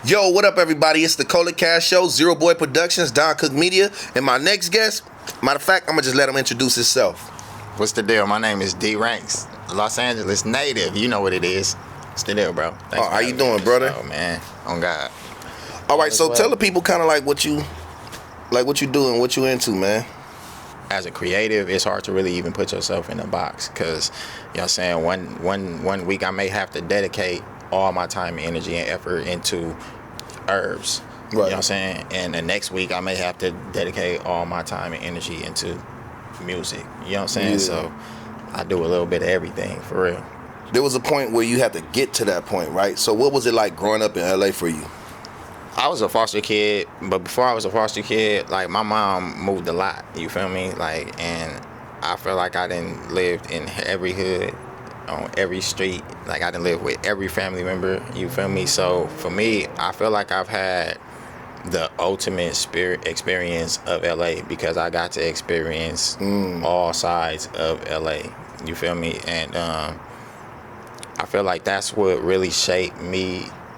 Yo, what up, everybody? It's the Cola Kash Show, Zero Boy Productions, Don Cook Media, and my next guest, matter of fact, I'm gonna just let him introduce himself. What's the deal? My name is D Ranks, Los Angeles native. You know what it is. What's the deal, bro? Thanks how you doing, brother? Oh man, on God. All right, so tell the people kind of like what you do and what you into, man. As a creative, it's hard to really even put yourself in a box because, you know what I'm saying, one week I may have to dedicate all my time, energy, and effort into herbs. Right. You know what I'm saying? And the next week I may have to dedicate all my time and energy into music. You know what I'm saying? Yeah. So I do a little bit of everything, for real. There was a point where you had to get to that point, right? So what was it like growing up in LA for you? I was a foster kid, but before I was a foster kid, like, my mom moved a lot, you feel me? Like, and I feel like I done lived in every hood, on every street. Like, I done lived with every family member, you feel me? So for me, I feel like I've had the ultimate experience of LA because I got to experience all sides of LA, you feel me? And I feel like that's what really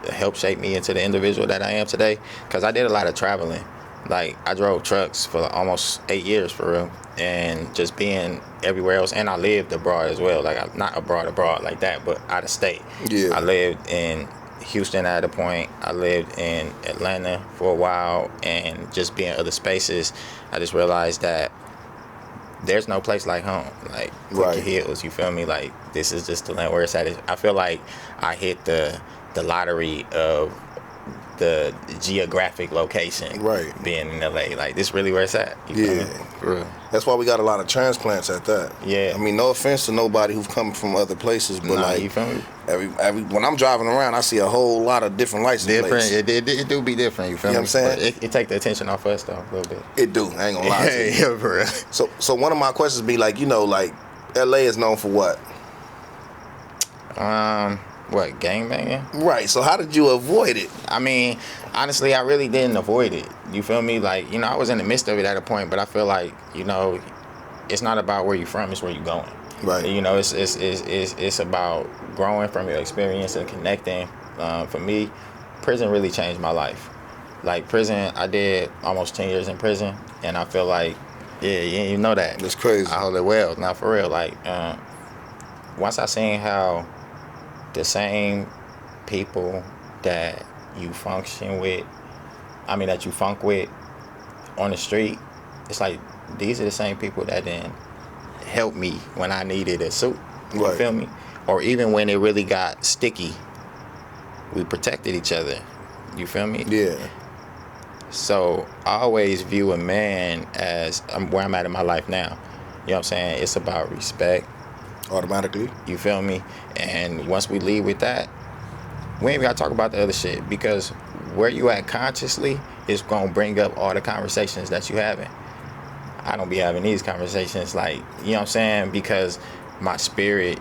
helped shape me into the individual that I am today, because I did a lot of traveling. Like, I drove trucks for almost 8 years, for real, and just being everywhere else. And I lived abroad as well, like, I'm not abroad like that, but out of state. Yeah. I lived in Houston at a point. I lived in Atlanta for a while, and just being other spaces, I just realized that there's no place like home. Like, right. The hills, you feel me? Like, this is just the land where it's at. I feel like I hit the lottery of the geographic location, right? Being in LA, like, this really where it's at. You feel me? For real. That's why we got a lot of transplants at that. Yeah. I mean, no offense to nobody who's coming from other places, but like, you feel me? Every when I'm driving around, I see a whole lot of different license plates. It do be different. You feel me? You know what I'm saying? But it take the attention off us though, a little bit. It do. I ain't gonna lie to you. Yeah, for real. So one of my questions be like, like, LA is known for what? What, gangbanging? Right, so how did you avoid it? I mean, honestly, I really didn't avoid it. You feel me? Like, I was in the midst of it at a point, but I feel like, it's not about where you're from, it's where you're going. Right. It's about growing from your experience and connecting. For me, prison really changed my life. Like, prison, I did almost 10 years in prison, and I feel like, you know that. That's crazy. I hold it well. Now, for real, like, once I seen how the same people that you function with, that you funk with on the street, it's like, these are the same people that then helped me when I needed a suit. You right. Feel me? Or even when it really got sticky, we protected each other. You feel me? Yeah. So I always view a man as where I'm at in my life now. You know what I'm saying? It's about respect. Automatically. You feel me? And once we leave with that, we ain't got to talk about the other shit, because where you at consciously is going to bring up all the conversations that you having. I don't be having these conversations, like, you know what I'm saying? Because my spirit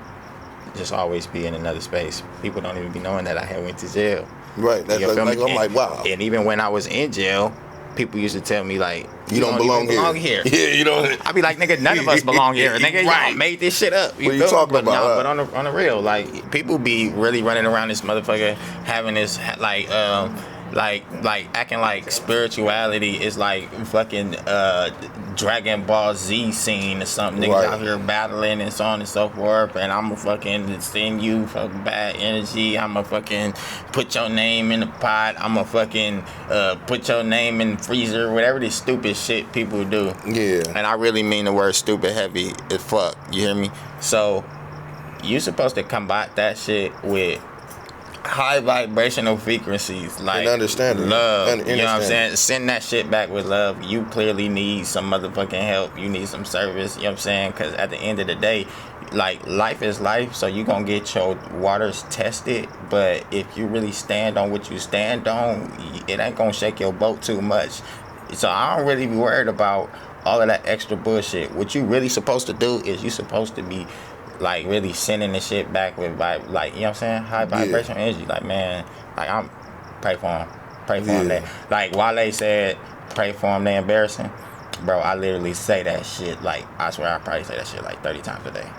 just always be in another space. People don't even be knowing that I had went to jail. Right. That's like I'm like, wow. And even when I was in jail, people used to tell me, like, you don't belong here. Yeah, you don't. I be like, nigga, none of us belong here. Nigga, right. Y'all made this shit up. What you talking about? No, but on the real, like, people be really running around this motherfucker having this, like acting like spirituality is like fucking Dragon Ball Z scene or something. Niggas out here battling and so on and so forth, and I'ma fucking send you for bad energy. I'ma fucking put your name in the pot. I'ma fucking put your name in the freezer. Whatever this stupid shit people do. Yeah. And I really mean the word stupid heavy as fuck. You hear me? So you supposed to combat that shit with high vibrational frequencies, like, and understanding, love. You know what I'm saying? Send that shit back with love. You clearly need some motherfucking help. You need some service. You know what I'm saying? Because at the end of the day, like, life is life, so you gonna get your waters tested. But if you really stand on what you stand on, it ain't gonna shake your boat too much. So I don't really be worried about all of that extra bullshit. What you really supposed to do is you supposed to be, like, really sending the shit back with, like, you know what I'm saying? High vibration energy. Like, man, like, I'm pray for him. Pray for him. Like, Wale said, pray for him, they embarrassing. Bro, I literally say that shit, like, I swear I probably say that shit like 30 times a day.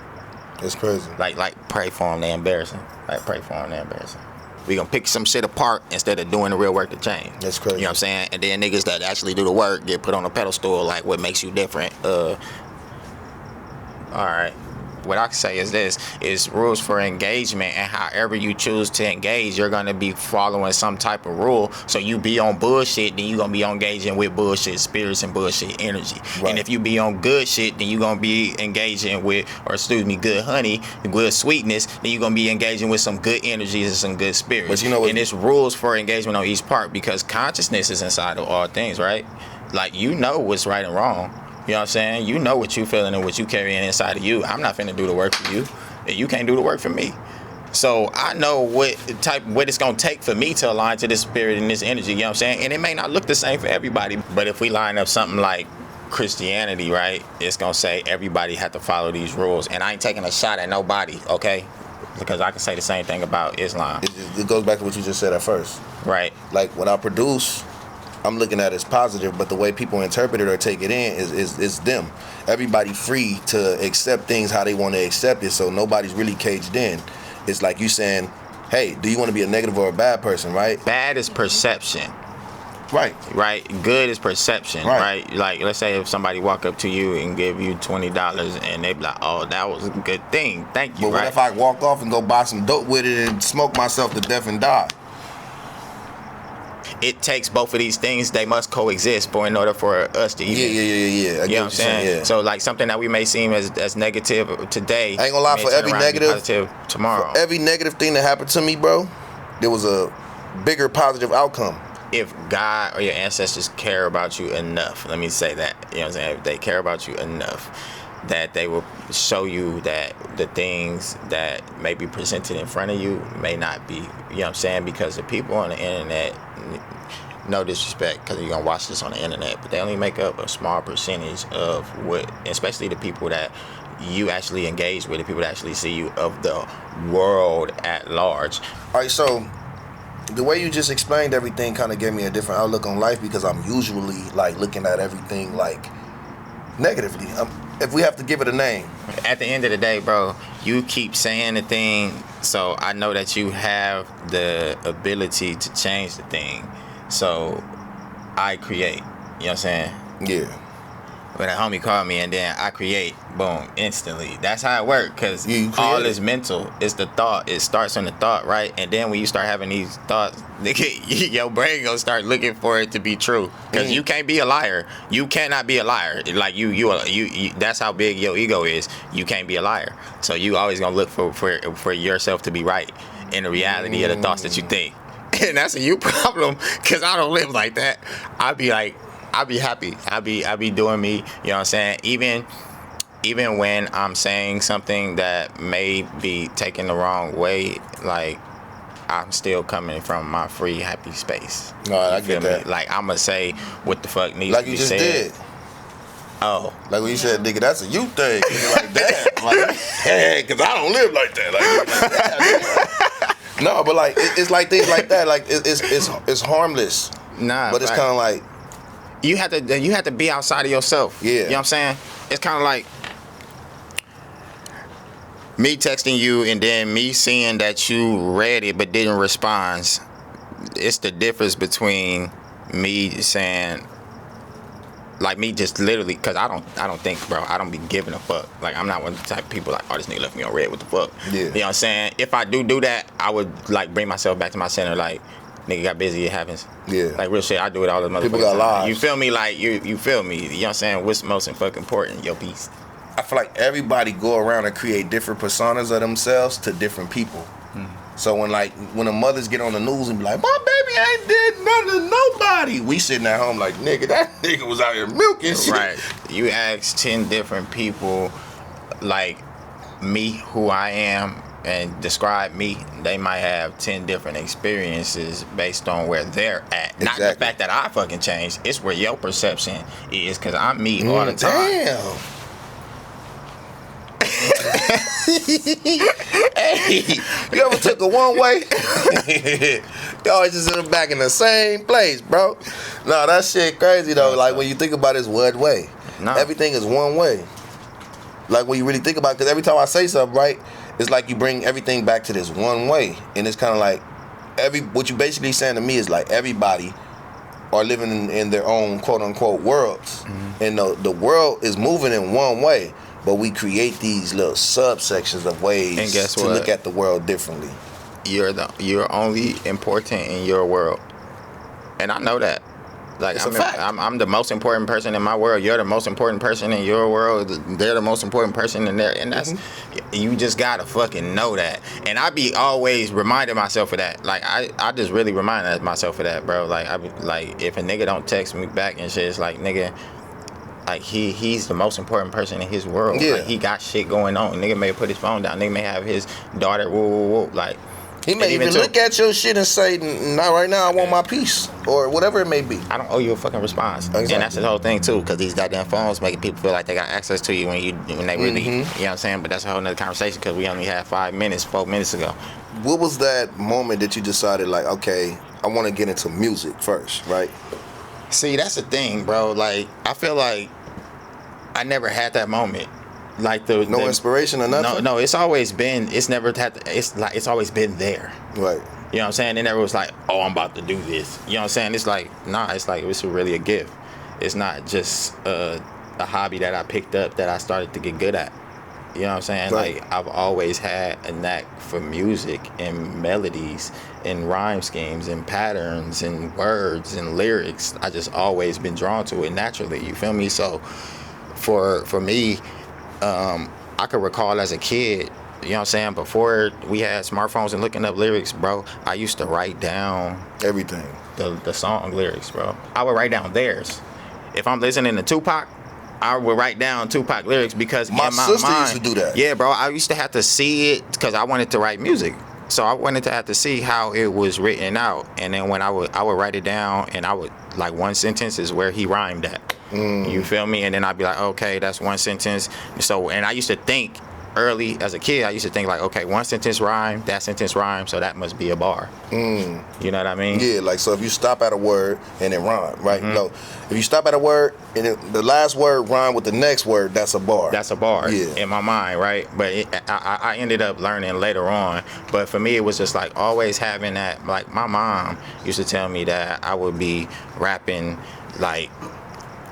It's crazy. Like, pray for him, they embarrassing. Like, pray for him, they embarrassing. We gonna pick some shit apart instead of doing the real work to change. That's crazy. You know what I'm saying? And then niggas that actually do the work get put on a pedestal, like what makes you different. All right. What I can say is this, is rules for engagement, and however you choose to engage, you're going to be following some type of rule. So you be on bullshit, then you're going to be engaging with bullshit spirits and bullshit energy. Right. And if you be on good shit, then you're going to be engaging with, good honey, good sweetness, then you're going to be engaging with some good energies and some good spirits. But you know what? And it's rules for engagement on each part, because consciousness is inside of all things, right? Like, you know what's right and wrong. You know what I'm saying? You know what you feeling and what you carrying inside of you. I'm not finna do the work for you, and you can't do the work for me. So I know what it's gonna take for me to align to this spirit and this energy. You know what I'm saying? And it may not look the same for everybody, but if we line up something like Christianity, right, it's gonna say everybody had to follow these rules. And I ain't taking a shot at nobody, okay? Because I can say the same thing about Islam. It goes back to what you just said at first. Right. Like, when I produce, I'm looking at it as positive, but the way people interpret it or take it in is them. Everybody free to accept things how they want to accept it, so nobody's really caged in. It's like you saying, hey, do you want to be a negative or a bad person, right? Bad is perception. Right. Right. Good is perception. Right. Like, let's say if somebody walk up to you and give you $20 and they be like, oh, that was a good thing. Thank you. But what if I walk off and go buy some dope with it and smoke myself to death and die? It takes both of these things. They must coexist in order for us to even. Yeah. You know what I'm saying? Yeah. So, like, something that we may seem as negative today. I ain't gonna lie, for every negative, positive tomorrow. For every negative thing that happened to me, bro, there was a bigger positive outcome. If God or your ancestors care about you enough, let me say that, you know what I'm saying? If they care about you enough, that they will show you that the things that may be presented in front of you may not be, you know what I'm saying? Because the people on the internet, no disrespect, because you're going to watch this on the internet, but they only make up a small percentage of what, especially the people that you actually engage with, the people that actually see you, of the world at large. All right, so the way you just explained everything kind of gave me a different outlook on life, because I'm usually like looking at everything like negatively. If we have to give it a name. At the end of the day, bro, you keep saying the thing, so I know that you have the ability to change the thing. So I create, you know what I'm saying? Yeah. When a homie called me and then I create, boom, instantly. That's how it works, because all is mental. It's the thought. It starts in the thought, right? And then when you start having these thoughts, your brain gonna start looking for it to be true. Because you can't be a liar. You cannot be a liar. Like you that's how big your ego is. You can't be a liar. So you always gonna look for yourself to be right in the reality of the thoughts that you think. And that's a you problem, because I don't live like that. I'll be happy. I'll be doing me, you know what I'm saying? Even when I'm saying something that may be taken the wrong way, like, I'm still coming from my free, happy space. No, I get that. Like, I'm going to say what the fuck needs to be said. Like you just did. Oh. Like when you said, nigga, that's a you thing. Like that. Like, hey, because I don't live like that. Like that. No, but like, it's like things like that. Like, it's harmless. Nah. But it's kind of like, you have to be outside of yourself. Yeah. You know what I'm saying? It's kind of like me texting you and then me seeing that you read it but didn't respond. It's the difference between me saying, like, me just literally, because I don't think, bro, I don't be giving a fuck. Like, I'm not one of the type of people like, oh, this nigga left me on red, what the fuck? Yeah. You know what I'm saying? If I do that, I would, like, bring myself back to my center, like, nigga got busy, it happens. Yeah. Like, real shit, I do it all the motherfuckers. People got lives. You feel me? Like, you feel me? You know what I'm saying? What's most fucking important? Your peace. I feel like everybody go around and create different personas of themselves to different people. So when the mothers get on the news and be like, my baby ain't did nothing to nobody, we sitting at home like, nigga, that nigga was out here milking shit. Right. You ask 10 different people, like, me, who I am, and describe me, they might have 10 different experiences based on where they're at. Exactly. Not the fact that I fucking changed, it's where your perception is, because I'm me all the time. Damn. Hey, you ever took a one way? You always just end up back in the same place, bro. No, that shit crazy though. Like when you think about it, it's one way. No. Everything is one way. Like when you really think about it, because every time I say something, right, it's like you bring everything back to this one way. And it's kind of like, what you basically saying to me is like everybody are living in their own quote unquote worlds, and the world is moving in one way, but we create these little subsections of ways And guess to what? look at the world differently. You're only important in your world, and I know that. Like It's a fact. I'm the most important person in my world. You're the most important person in your world. They're the most important person in there, and that's you just gotta fucking know that. And I be always reminding myself of that. Like I just really remind myself of that, bro. Like I be like, if a nigga don't text me back and shit, it's like, nigga, like he's the most important person in his world. Yeah. Like he got shit going on. Nigga may put his phone down. Nigga may have his daughter. Whoa, whoa, whoa. Like. He may even look at your shit and say, "Not right now. I want my peace," or whatever it may be. I don't owe you a fucking response. Exactly. And that's the whole thing too, because these goddamn phones making people feel like they got access to you when they really, you know what I'm saying? But that's a whole nother conversation, because we only had 4 minutes ago. What was that moment that you decided, like, okay, I want to get into music first, right? See, that's the thing, bro. Like, I feel like I never had that moment. Like the inspiration or nothing. No, it's always been. It's never had. It's always been there. Right. You know what I'm saying? It never was like, oh, I'm about to do this. You know what I'm saying? It's like, nah. It's like it's really a gift. It's not just a hobby that I picked up that I started to get good at. You know what I'm saying? Right. Like, I've always had a knack for music and melodies and rhyme schemes and patterns and words and lyrics. I just always been drawn to it naturally. You feel me? So for me. I could recall as a kid, you know what I'm saying, before we had smartphones and looking up lyrics, bro, I used to write down Everything. the song lyrics, bro. I would write down theirs. If I'm listening to Tupac, I would write down Tupac lyrics, because My in my sister mind, used to do that. Yeah, bro, I used to have to see it because I wanted to write music. So I wanted to have to see how it was written out. And then when I would write it down, and I would, like, one sentence is where he rhymed at. You feel me? And then I'd be like, okay, that's one sentence. So, and I used to think early as a kid, I used to think like, okay, one sentence rhyme, that sentence rhyme, so that must be a bar. You know what I mean? Yeah, like, so if you stop at a word and it rhyme, right? No, if you stop at a word and the last word rhyme with the next word, that's a bar. That's a bar Yeah. in my mind, right? But I ended up learning later on. But for me, it was just like always having that. Like, my mom used to tell me that I would be rapping like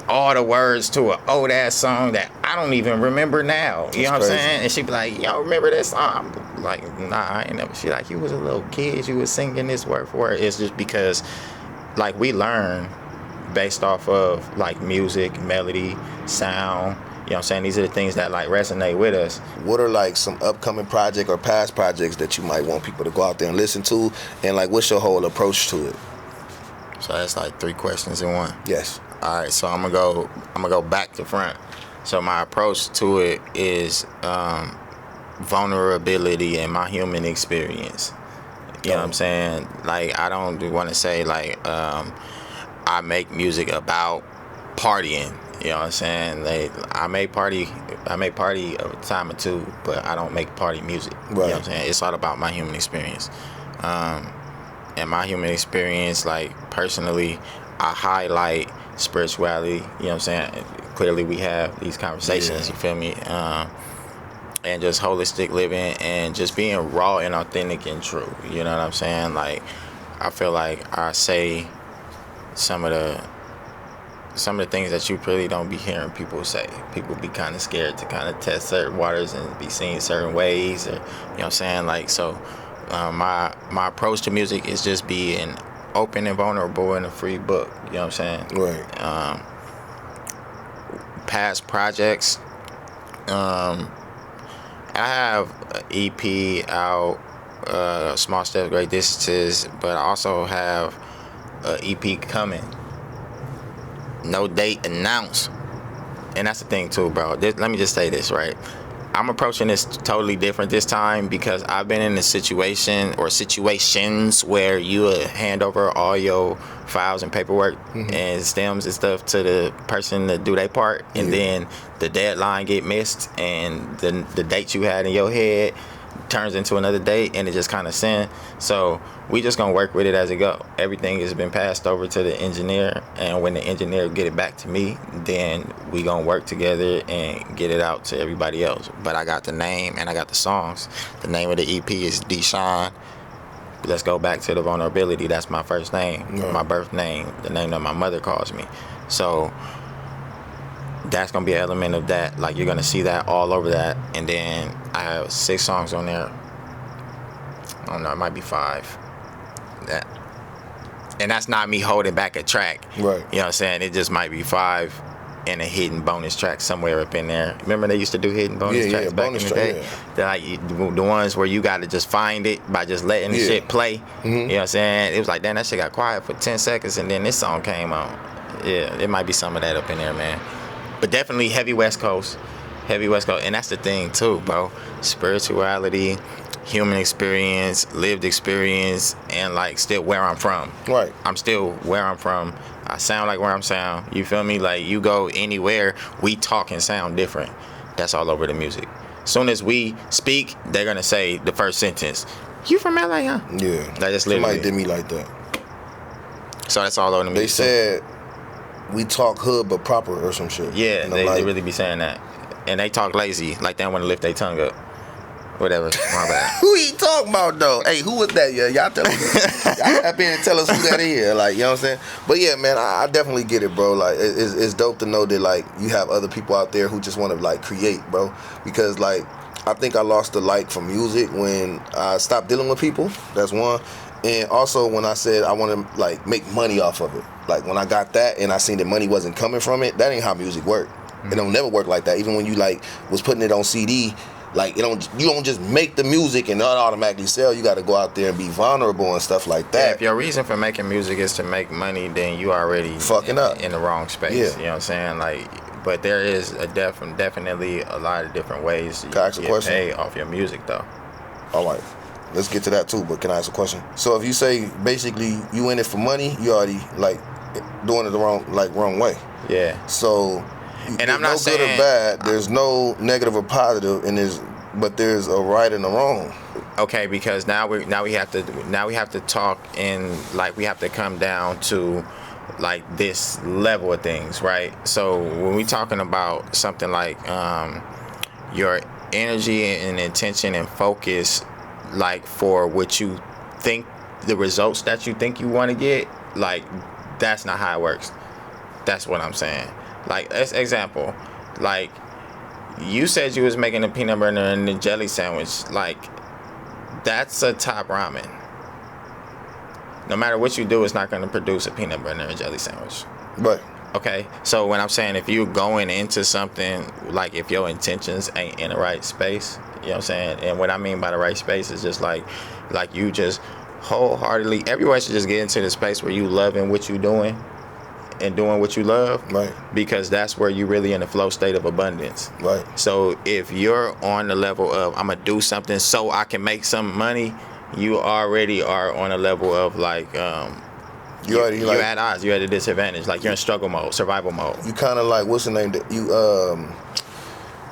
all the words to an old ass song that I don't even remember now. You know what I'm saying? And she'd be like, "Y'all remember that song?" I'm like, nah, I ain't never. She like, you was a little kid, you was singing this word for word. It's just because, like, we learn based off of like music, melody, sound. You know what I'm saying? These are the things that like resonate with us. What are like some upcoming project or past projects that you might want people to go out there and listen to? And like, what's your whole approach to it? So that's like 3 questions in one. Yes. All right, so I'm gonna go back to front. So my approach to it is vulnerability and my human experience. You know what I'm saying? Like, I don't want to say like I make music about partying. You know what I'm saying? Like, I make party a time or two, but I don't make party music. Right. You know what I'm saying? It's all about my human experience. And my human experience, like, personally, I highlight spirituality. You know what I'm saying? Clearly we have these conversations, you feel me? And just holistic living and just being raw and authentic and true. You know what I'm saying? Like, I feel like I say some of the things that you really don't be hearing people say. People be kind of scared to kind of test certain waters and be seen certain ways, or, you know what I'm saying? Like, so my approach to music is just being open and vulnerable and a free book. You know what I'm saying? Right. Past projects, I have an EP out, Small Steps, Great Distances, but I also have an EP coming. No date announced. And that's the thing too, bro. Let me just say this, right? I'm approaching this totally different this time because I've been in a situation or situations where you hand over all your files and paperwork and stems and stuff to the person to do their part, and then the deadline get missed, and the date you had in your head turns into another date, and it just kind of send. So we just gonna work with it as it go. Everything has been passed over to the engineer, and when the engineer get it back to me, then we gonna work together and get it out to everybody else. But I got the name and I got the songs. The name of the EP is Deshaun let's go back to the vulnerability. That's my first name, my birth name, the name that my mother calls me. So that's gonna be an element of that. Like, you're gonna see that all over that. And then I have 6 songs on there. I don't know, it might be 5. That, and that's not me holding back a track. Right. You know what I'm saying? It just might be 5 and a hidden bonus track somewhere up in there. Remember they used to do hidden bonus tracks back in the day? The ones where you got to just find it by just letting the shit play. You know what I'm saying? It was like, damn, that shit got quiet for 10 seconds and then this song came on. Yeah, it might be some of that up in there, man. But definitely heavy West Coast. And that's the thing too, bro. Spirituality, human experience, lived experience, and like still where I'm from. Right. I'm still where I'm from. I sound like where I'm sound. You feel me? Like, you go anywhere, we talk and sound different. That's all over the music. Soon as we speak, they're gonna say the first sentence, "You from LA, huh?" Yeah. That just literally. Somebody did me like that. So that's all over the music. They said we talk hood but proper or some shit. Yeah, they really be saying that. And they talk lazy, like they want to lift their tongue up. Whatever, my bad. Who he talking about though? Hey, who was that? Yeah, y'all tell us. Y'all tap in and tell us who that is. Like, you know what I'm saying? But yeah, man, I definitely get it, bro. Like, it's dope to know that like you have other people out there who just want to like create, bro. Because like I think I lost the like for music when I stopped dealing with people. That's one. And also when I said I want to like make money off of it. Like when I got that and I seen that money wasn't coming from it, that ain't how music work. It don't never work like that. Even when you like was putting it on CD. Like, you don't just make the music and not automatically sell. You got to go out there and be vulnerable and stuff like that. Yeah, if your reason for making music is to make money, then you already fucking up in the wrong space. Yeah. You know what I'm saying? Like, but there is definitely a lot of different ways you can get paid off your music, though. All right, let's get to that too. But can I ask a question? So if you say basically you in it for money, you already like doing it the wrong way. Yeah. So. And I'm not saying good or bad. There's no negative or positive, but there's a right and a wrong. Okay, because now we have to talk and like we have to come down to like this level of things, right? So when we talking about something like your energy and intention and focus, like for what you think, the results that you think you want to get, like that's not how it works. That's what I'm saying. Like, as example, like you said you was making a peanut butter and a jelly sandwich. Like, that's a top ramen. No matter what you do, it's not going to produce a peanut butter and a jelly sandwich. Right. Okay. So when I'm saying if you're going into something, like if your intentions ain't in the right space, you know what I'm saying? And what I mean by the right space is just like you just wholeheartedly, everyone should just get into the space where you loving what you're doing. And doing what you love, right? Because that's where you're really in the flow state of abundance, right? So if you're on the level of I'm gonna do something so I can make some money, you already are on a level of like you're at odds, you're at a disadvantage, like you're in struggle mode, survival mode. You kind of like what's the name that you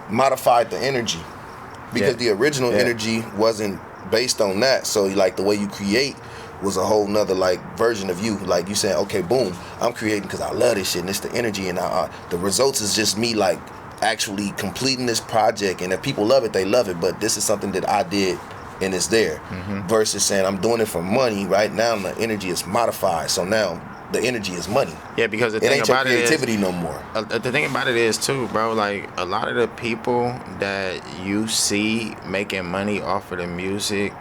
modified the energy because the original energy wasn't based on that. So like the way you create was a whole nother like version of you. Like you saying, okay, boom, I'm creating because I love this shit and it's the energy and the results is just me like actually completing this project, and if people love it, they love it, but this is something that I did and it's there. Versus saying I'm doing it for money. Right now the energy is modified, so now the energy is money. Yeah, because the thing ain't about your creativity no more. The thing about it is too, bro, like a lot of the people that you see making money off of the music,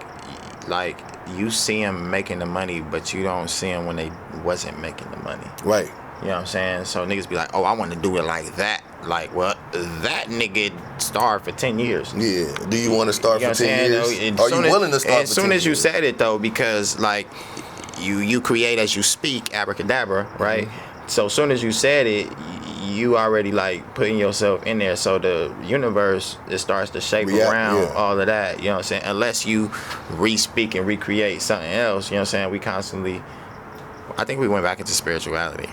like you see them making the money, but you don't see them when they wasn't making the money. Right. You know what I'm saying? So niggas be like, oh, I want to do it like that. Like, well, that nigga starved for 10 years. Yeah. Do you want to starve for 10 years? Are you willing to starve for 10 years? As soon as you said it, though, because, like, you create as you speak, abracadabra, right? So as soon as you said it, you already, like, putting yourself in there. So the universe, it starts to shape around all of that. You know what I'm saying? Unless you re-speak and recreate something else, you know what I'm saying? We constantly, I think we went back into spirituality.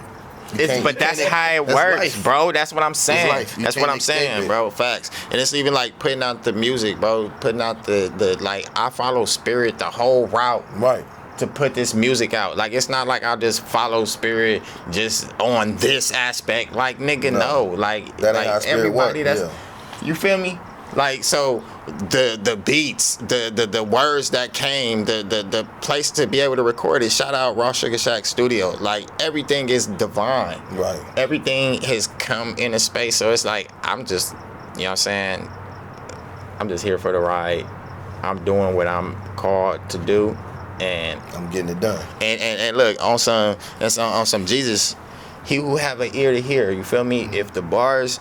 But that's how it works, life. Bro. That's what I'm saying. That's what I'm saying, bro. Facts. And it's even like putting out the music, bro. Putting out the like, I follow spirit the whole route. Right. To put this music out. Like, it's not like I'll just follow spirit just on this aspect. Like, nigga, no. Like, that ain't how spirit everybody work. You feel me? Like, so the beats, the words that came, the place to be able to record it, shout out Raw Sugar Shack Studio. Like, everything is divine. Right. Everything has come into space. So it's like, I'm just, you know what I'm saying? I'm just here for the ride. I'm doing what I'm called to do. And I'm getting it done. And look, on some Jesus, he who have an ear to hear, you feel me? If the bars,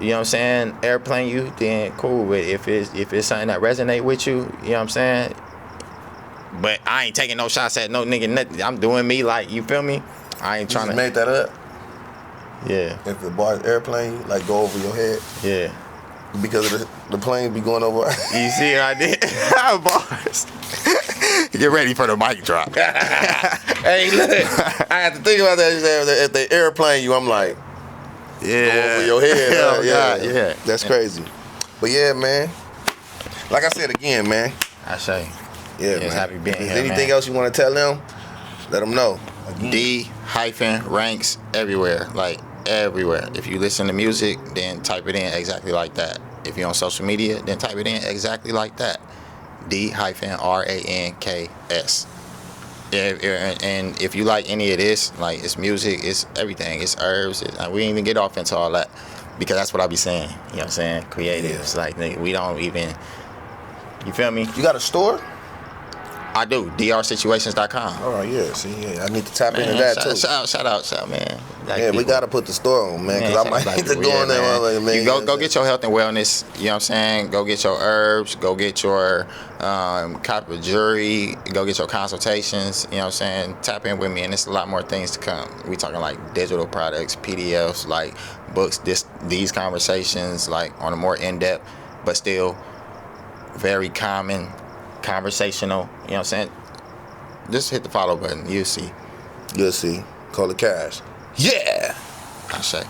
you know what I'm saying, airplane you, then cool. But if it's something that resonate with you, you know what I'm saying? But I ain't taking no shots at no nigga, nothing. I'm doing me, like, you feel me? I ain't trying to make that up. Yeah. If the bars airplane you, like, go over your head. Yeah. Because of the plane be going over. You see what I did? Bars. Get ready for the mic drop. Hey, look, I had to think about that. If the airplane you, I'm like, yeah, go over your head. Hell yeah. That's crazy. But yeah, man. Like I said again, man. I say. Yeah, man. Happy being here, anything man. else you want to tell them? Let them know. D-ranks everywhere, like everywhere. If you listen to music, then type it in exactly like that. If you're on social media, then type it in exactly like that. D-ranks. And if you like any of this, like, it's music, it's everything, it's herbs. We ain't even get off into all that, because that's what I be saying. You know what I'm saying? Creatives, like, we don't even. You feel me? You got a store? I do. DRSituations.com. Oh yeah, see, yeah, I need to tap into that too. Shout out, man. Yeah, we gotta put the store on, man, because I might need to go in there. Man. You go get your health and wellness. You know what I'm saying? Go get your herbs. Go get your copper jewelry. Go get your consultations. You know what I'm saying? Tap in with me, and it's a lot more things to come. We talking like digital products, PDFs, like books. These conversations, like, on a more in-depth, but still very common. Conversational, you know what I'm saying? Just hit the follow button. You'll see. Cola Kash. Yeah! I say.